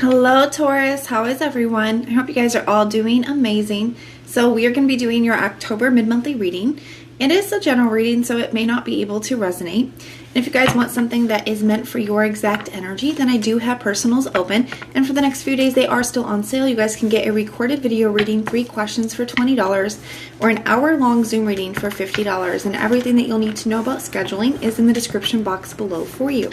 Hello Taurus, how is everyone? I hope you guys are all doing amazing. So we are going to be doing your October mid-monthly reading. It is a general reading, so it may not be able to resonate. And if you guys want something that is meant for your exact energy, then I do have personals open. And for the next few days, they are still on sale. You guys can get a recorded video reading, 3 questions for $20, or an hour-long Zoom reading for $50. And everything that you'll need to know about scheduling is in the description box below for you.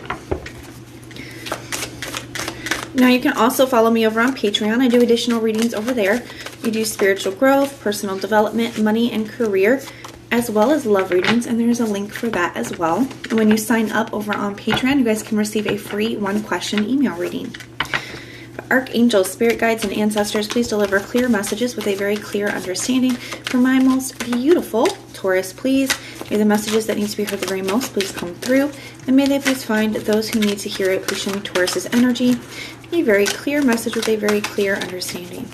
Now you can also follow me over on Patreon. I do additional readings over there. We do spiritual growth, personal development, money and career, as well as love readings, and there's a link for that as well. And when you sign up over on Patreon, you guys can receive a free 1-question email reading. Archangels, spirit guides, and ancestors, please deliver clear messages with a very clear understanding for my most beautiful Taurus, please. May the messages that need to be heard the very most please come through, and may they please find those who need to hear it. Please show me Taurus's energy. A very clear message with a very clear understanding.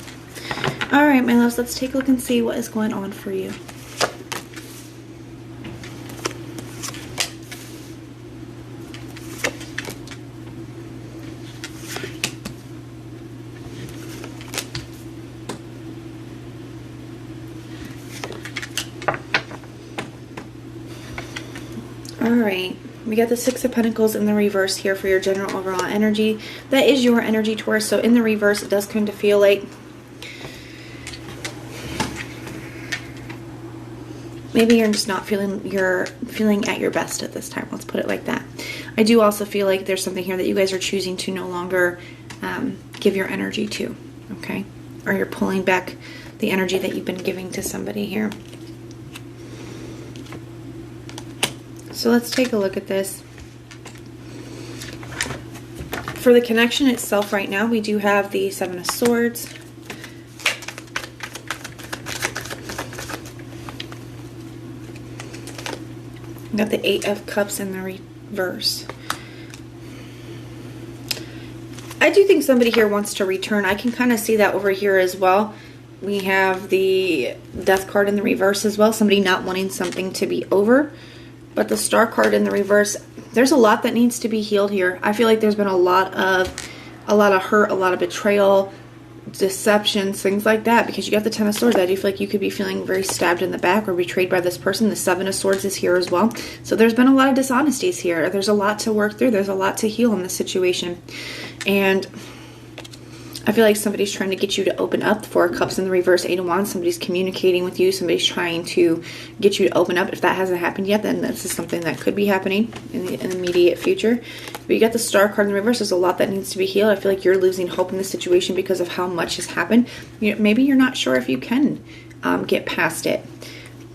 All right, my loves, let's take a look and see what is going on for you. All right, we got the 6 of Pentacles in the reverse here for your general overall energy. That is your energy, Taurus. So in the reverse, it does kind of feel like maybe you're just not feeling at your best at this time. Let's put it like that. I do also feel like there's something here that you guys are choosing to no longer give your energy to, okay? Or you're pulling back the energy that you've been giving to somebody here. So let's take a look at this. For the connection itself right now, we do have the 7 of Swords. We got the 8 of Cups in the reverse. I do think somebody here wants to return. I can kind of see that over here as well. We have the Death card in the reverse as well. Somebody not wanting something to be over. But the Star card in the reverse, there's a lot that needs to be healed here. I feel like there's been a lot of hurt, a lot of betrayal, deceptions, things like that. Because you got the 10 of Swords. I do feel like you could be feeling very stabbed in the back or betrayed by this person. The 7 of Swords is here as well. So there's been a lot of dishonesties here. There's a lot to work through. There's a lot to heal in this situation. And I feel like somebody's trying to get you to open up. 4 of Cups in the reverse, 8 of Wands. Somebody's communicating with you. Somebody's trying to get you to open up. If that hasn't happened yet, then this is something that could be happening in the immediate future. But you got the Star card in the reverse. There's a lot that needs to be healed. I feel like you're losing hope in this situation because of how much has happened. Maybe you're not sure if you can get past it.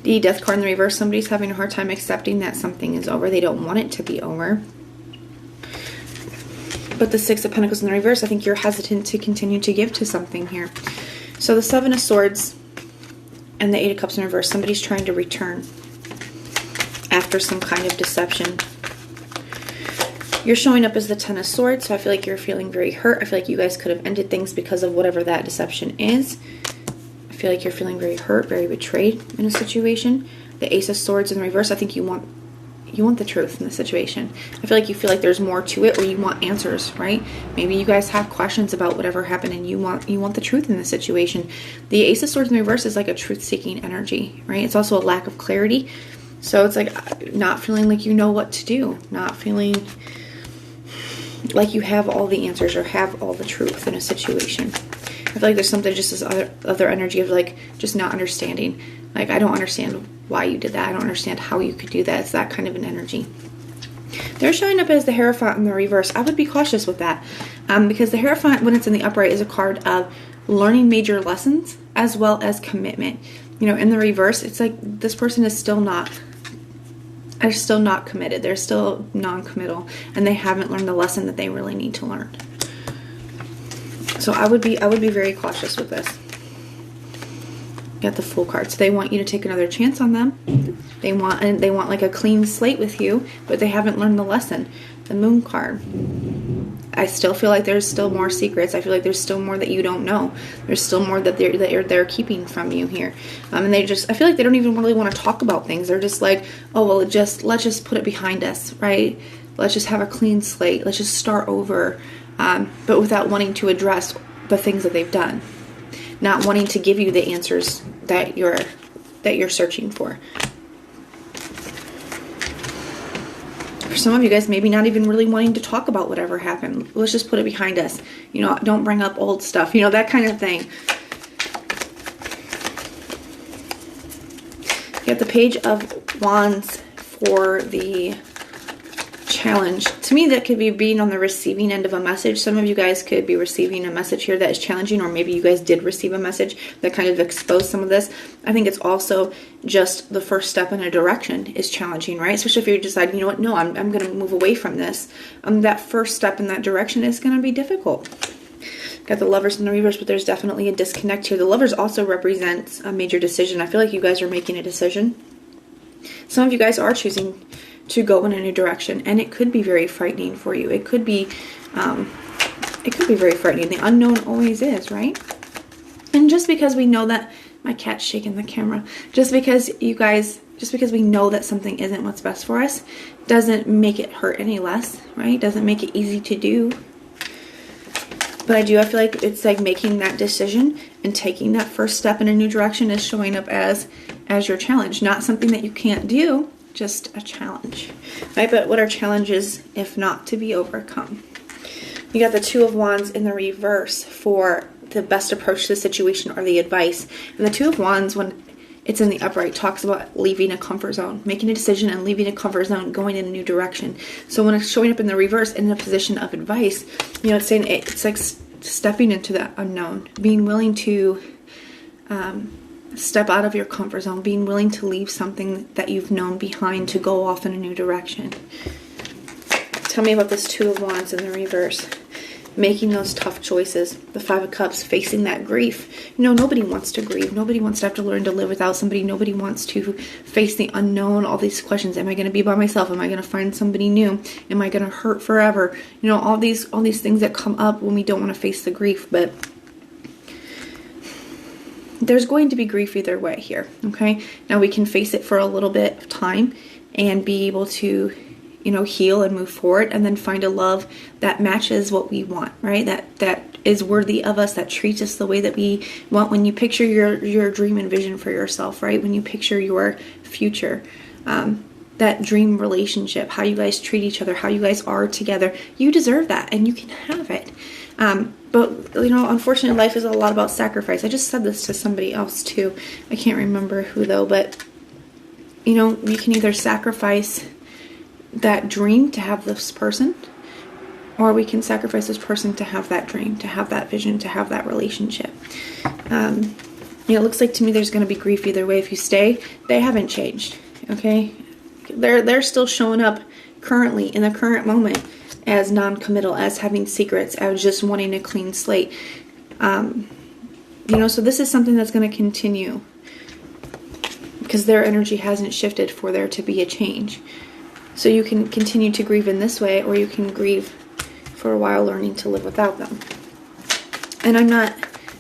The Death card in the reverse. Somebody's having a hard time accepting that something is over. They don't want it to be over. But the 6 of Pentacles in the reverse, I think you're hesitant to continue to give to something here. So the 7 of Swords and the 8 of Cups in reverse, somebody's trying to return after some kind of deception. You're showing up as the 10 of Swords, so I feel like you're feeling very hurt. I feel like you guys could have ended things because of whatever that deception is. I feel like you're feeling very hurt, very betrayed in a situation. The Ace of Swords in the reverse, I think you want the truth in the situation. I feel like there's more to it, or you want answers, right? Maybe you guys have questions about whatever happened and you want the truth in the situation. The Ace of Swords in the reverse is like a truth-seeking energy, right? It's also a lack of clarity. So it's like not feeling like you know what to do, not feeling like you have all the answers or have all the truth in a situation. I feel like there's something just this other energy of like just not understanding. Like, I don't understand why you did that. I don't understand how you could do that. It's that kind of an energy. They're showing up as the Hierophant in the reverse. I would be cautious with that because the Hierophant, when it's in the upright, is a card of learning major lessons as well as commitment. In the reverse, it's like this person is still not committed. They're still non-committal, and they haven't learned the lesson that they really need to learn. So I would be very cautious with this. Got the Fool card. So they want you to take another chance on them. They want like a clean slate with you, but they haven't learned the lesson. The Moon card. I still feel like there's still more secrets. I feel like there's still more that you don't know. There's still more that they're keeping from you here. And I feel like they don't even really want to talk about things. They're just like, oh well, let's just put it behind us, right? Let's just have a clean slate. Let's just start over. but without wanting to address the things that they've done, not wanting to give you the answers that you're searching for. For some of you guys, maybe not even really wanting to talk about whatever happened. Let's just put it behind us. You know, don't bring up old stuff, you know, that kind of thing. You got the Page of Wands for the challenge. To me, that could be being on the receiving end of a message. Some of you guys could be receiving a message here that is challenging, or maybe you guys did receive a message that kind of exposed some of this. I think it's also just the first step in a direction is challenging, right? Especially if you decide, you know what, no, I'm going to move away from this. That first step in that direction is going to be difficult. Got the Lovers in the reverse, but there's definitely a disconnect here. The Lovers also represents a major decision. I feel like you guys are making a decision. Some of you guys are choosing to go in a new direction, and it could be very frightening for you. It could be very frightening. The unknown always is, right? And just because we know that, my cat's shaking the camera, just because we know that something isn't what's best for us, doesn't make it hurt any less, right? Doesn't make it easy to do. But I feel like it's like making that decision and taking that first step in a new direction is showing up as your challenge, not something that you can't do, just a challenge, right? But what are challenges if not to be overcome? You got the Two of Wands in the reverse for the best approach to the situation or the advice. And the Two of Wands, when it's in the upright, talks about leaving a comfort zone, making a decision and leaving a comfort zone, going in a new direction. So when it's showing up in the reverse in a position of advice, you know, it's saying it's like stepping into that unknown, being willing to step out of your comfort zone, being willing to leave something that you've known behind to go off in a new direction. Tell me about this Two of Wands in the reverse. Making those tough choices. The Five of Cups, facing that grief. You know, nobody wants to grieve. Nobody wants to have to learn to live without somebody. Nobody wants to face the unknown, all these questions. Am I going to be by myself? Am I going to find somebody new? Am I going to hurt forever? You know, all these things that come up when we don't want to face the grief. But there's going to be grief either way here, okay? Now we can face it for a little bit of time and be able to, you know, heal and move forward, and then find a love that matches what we want, right? That is worthy of us, that treats us the way that we want. When you picture your dream and vision for yourself, right? When you picture your future, that dream relationship, how you guys treat each other, how you guys are together, you deserve that and you can have it. But, you know, unfortunately, life is a lot about sacrifice. I just said this to somebody else, too. I can't remember who, though. But, you know, you can either sacrifice that dream to have this person, or we can sacrifice this person to have that dream, to have that vision, to have that relationship. You know, it looks like to me there's going to be grief either way. If you stay, they haven't changed, okay? They're still showing up currently, in the current moment, as non-committal, as having secrets, as just wanting a clean slate. You know, so this is something that's going to continue because their energy hasn't shifted for there to be a change. So you can continue to grieve in this way, or you can grieve for a while learning to live without them. And I'm not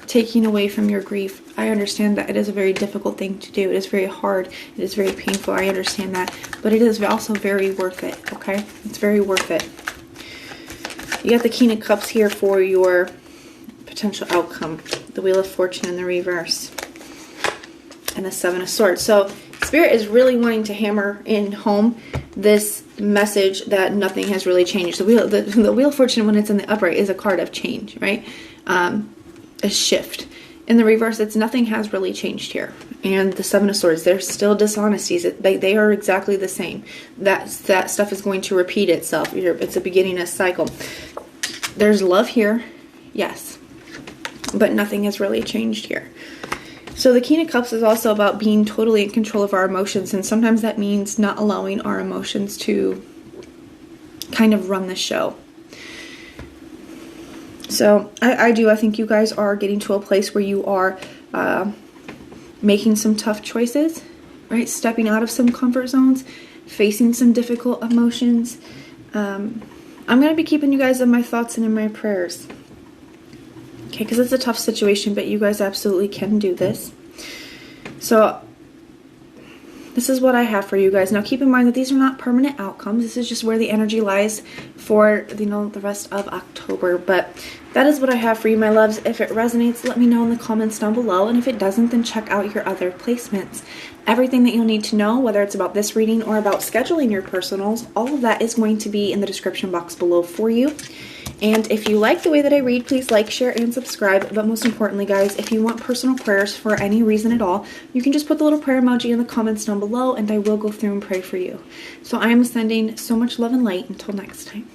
taking away from your grief. I understand that it is a very difficult thing to do. It is very hard. It is very painful. I understand that. But it is also very worth it, okay? It's very worth it. You got the King of Cups here for your potential outcome. The Wheel of Fortune in the reverse. And the Seven of Swords. So Spirit is really wanting to hammer in home this message that nothing has really changed. The Wheel of Fortune, when it's in the upright, is a card of change, right? A shift. In the reverse, it's nothing has really changed here. And the Seven of Swords, there's still dishonesties. They are exactly the same. That stuff is going to repeat itself. It's a beginning of a cycle. There's love here, yes. But nothing has really changed here. So the King of Cups is also about being totally in control of our emotions. And sometimes that means not allowing our emotions to kind of run the show. So I think you guys are getting to a place where you are making some tough choices, right? Stepping out of some comfort zones, facing some difficult emotions. I'm going to be keeping you guys in my thoughts and in my prayers. Okay, because it's a tough situation, but you guys absolutely can do this. So this is what I have for you guys. Now keep in mind that these are not permanent outcomes. This is just where the energy lies for, you know, the rest of October. But that is what I have for you, my loves. If it resonates, let me know in the comments down below. And if it doesn't, then check out your other placements. Everything that you'll need to know, whether it's about this reading or about scheduling your personals, all of that is going to be in the description box below for you. And if you like the way that I read, please like, share, and subscribe. But most importantly, guys, if you want personal prayers for any reason at all, you can just put the little prayer emoji in the comments down below, and I will go through and pray for you. So I am sending so much love and light. Until next time.